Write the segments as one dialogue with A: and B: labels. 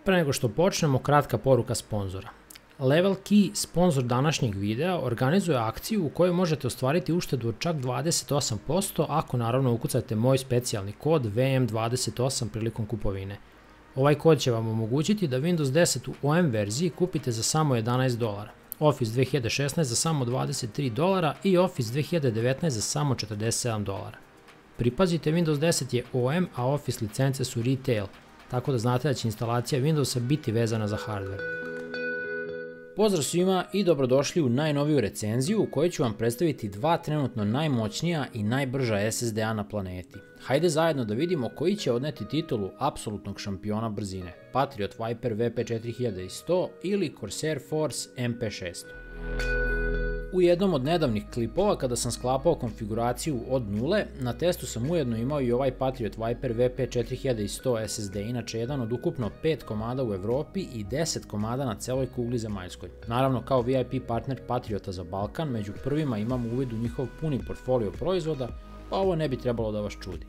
A: Pre nego što počnemo, kratka poruka sponzora. Level Key, sponzor današnjeg videa, organizuje akciju u kojoj možete ostvariti uštedu od čak 28% ako naravno ukucate moj specijalni kod VM28 prilikom kupovine. Ovaj kod će vam omogućiti da Windows 10 u OM verziji kupite za samo $11, Office 2016 za samo $23 i Office 2019 za samo $47. Pripazite, Windows 10 je OM, a Office licence su retail, tako da znate da će instalacija Windowsa biti vezana za hardware. Pozdrav svima i dobrodošli u najnoviju recenziju u kojoj ću vam predstaviti dva trenutno najmoćnija i najbrža SSD-a na planeti. Hajde zajedno da vidimo koji će odneti titulu apsolutnog šampiona brzine, Patriot Viper VP4100 ili Corsair Force MP600. U jednom od nedavnih klipova kada sam sklapao konfiguraciju od nule, na testu sam ujedno imao i ovaj Patriot Viper VP4100 SSD, inače jedan od ukupno 5 komada u Evropi i 10 komada na celoj kugli zemaljskoj. Naravno, kao VIP partner Patriota za Balkan, među prvima imam uvid u njihov puni portfolio proizvoda, pa ovo ne bi trebalo da vas čudi.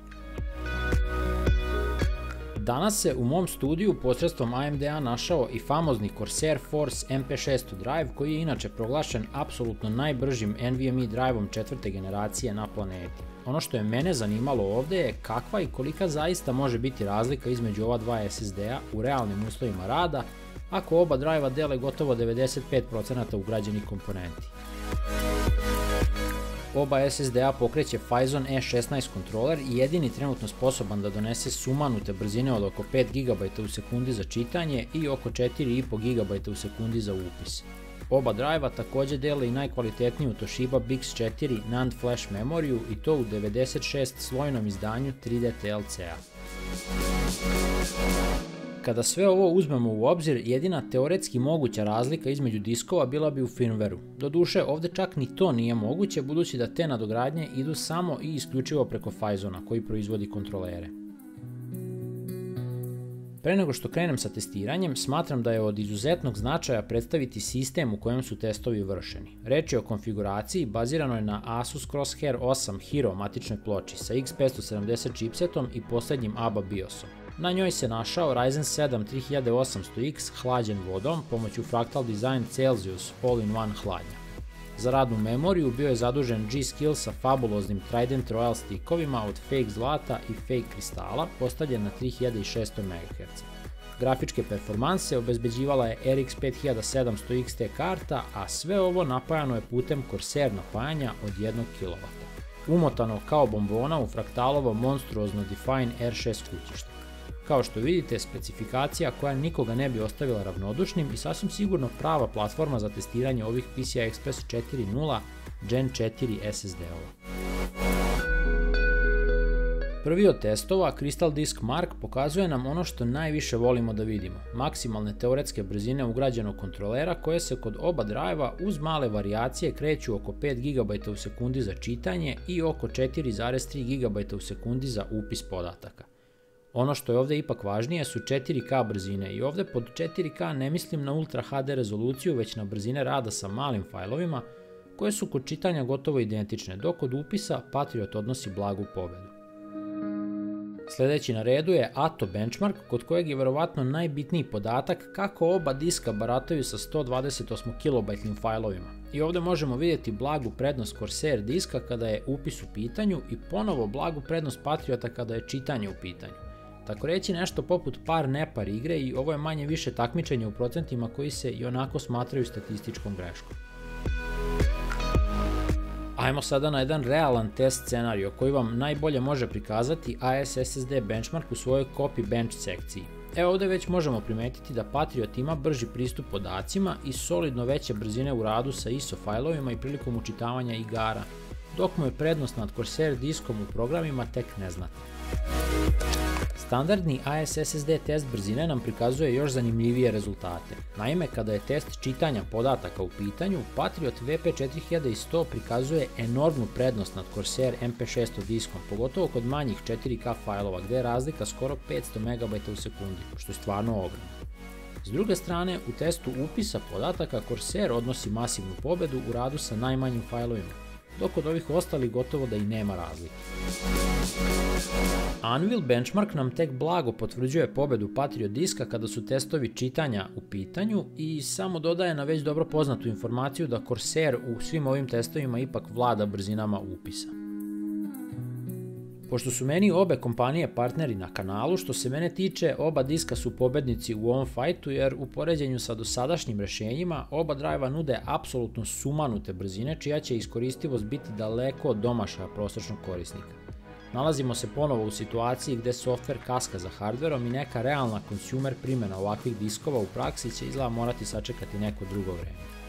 A: Danas se u mom studiju posredstvom AMD-a našao i famozni Corsair Force MP600 drive, koji je inače proglašen apsolutno najbržim NVMe driveom četvrte generacije na planeti. Ono što je mene zanimalo ovde je kakva i kolika zaista može biti razlika između ova dva SSD-a u realnim uslovima rada, ako oba drajva dele gotovo 95% ugrađenih komponenti. Oba SSD-a pokreće Phison E16 kontroler i jedini trenutno sposoban da donese sumanute brzine od oko 5 GB u sekundi za čitanje i oko 4,5 GB u sekundi za upis. Oba drajva takođe dele i najkvalitetniju Toshiba BX4 NAND flash memoriju i to u 96 slojnom izdanju 3D TLC-a. Kada sve ovo uzmemo u obzir, jedina teoretski moguća razlika između diskova bila bi u firmwareu. Doduše, ovde čak ni to nije moguće, budući da te nadogradnje idu samo i isključivo preko Phisona, koji proizvodi kontrolere. Pre nego što krenem sa testiranjem, smatram da je od izuzetnog značaja predstaviti sistem u kojem su testovi vršeni. Reč je o konfiguraciji baziranoj na Asus Crosshair 8 Hero matičnoj ploči sa X570 chipsetom i poslednjim ABA BIOSom. Na njoj se našao Ryzen 7 3800X hlađen vodom pomoću Fractal Design Celsius All-in-One hladnja. Za radnu memoriju bio je zadužen G.Skill sa fabuloznim Trident Royal stickovima od fake zlata i fake kristala, postavljen na 3600 MHz. Grafičke performanse obezbeđivala je RX 5700 XT karta, a sve ovo napajano je putem Corsair napajanja od 1 kW. Umotano kao bombona u fraktalovo monstruozno Define R6 kućište. Kao što vidite, specifikacija koja nikoga ne bi ostavila ravnodušnim i sasvim sigurno prava platforma za testiranje ovih PCI Express 4.0 Gen 4 SSD-ova. Prvi od testova, Crystal Disk Mark, pokazuje nam ono što najviše volimo da vidimo, maksimalne teoretske brzine ugrađenog kontrolera koje se kod oba drajva uz male varijacije kreću oko 5 GB u sekundi za čitanje i oko 4,3 GB u sekundi za upis podataka. Ono što je ovde ipak važnije su 4K brzine i ovde pod 4K ne mislim na Ultra HD rezoluciju, već na brzine rada sa malim fajlovima koje su kod čitanja gotovo identične, dok kod upisa Patriot odnosi blagu pobedu. Sledeći na redu je Atto benchmark, kod kojeg je verovatno najbitniji podatak kako oba diska barataju sa 128 KB fajlovima. I ovde možemo vidjeti blagu prednost Corsair diska kada je upis u pitanju i ponovo blagu prednost Patriota kada je čitanje u pitanju. Tako reći nešto poput par-nepar igre i ovo je manje više takmičenje u procentima koji se i onako smatraju statističkom greškom. Ajmo sada na jedan realan test scenario koji vam najbolje može prikazati ASSD benchmark u svojoj copy bench sekciji. Evo ovde već možemo primetiti da Patriot ima brži pristup podacima i solidno veće brzine u radu sa ISO fajlovima i prilikom učitavanja igara, dok mu je prednost nad Corsair diskom u programima tek neznatna. Standardni ASSD test brzine nam prikazuje još zanimljivije rezultate. Naime, kada je test čitanja podataka u pitanju, Patriot VP4100 prikazuje enormnu prednost nad Corsair MP600 diskom, pogotovo kod manjih 4K fajlova gde je razlika skoro 500 MB u sekundi, što je stvarno ogromno. S druge strane, u testu upisa podataka Corsair odnosi masivnu pobedu u radu sa najmanjim fajlovima.
B: dok kod ovih ostalih gotovo da i nema razlike. Anvil benchmark nam tek blago potvrđuje pobedu Patriot diska kada su testovi čitanja u pitanju i samo dodaje na već dobro poznatu informaciju da Corsair u svim ovim testovima ipak vlada brzinama upisa. Pošto su meni obe kompanije partneri na kanalu, što se mene tiče, oba diska su pobednici u ovom fajtu jer u poređenju sa dosadašnjim rešenjima oba drajva nude apsolutno sumanute brzine čija će iskoristivost biti daleko od domašaja prosječnog korisnika. Nalazimo se ponovo u situaciji gde softver kaska za hardverom i neka realna consumer primjena ovakvih diskova u praksi će izgleda morati sačekati neko drugo vreme.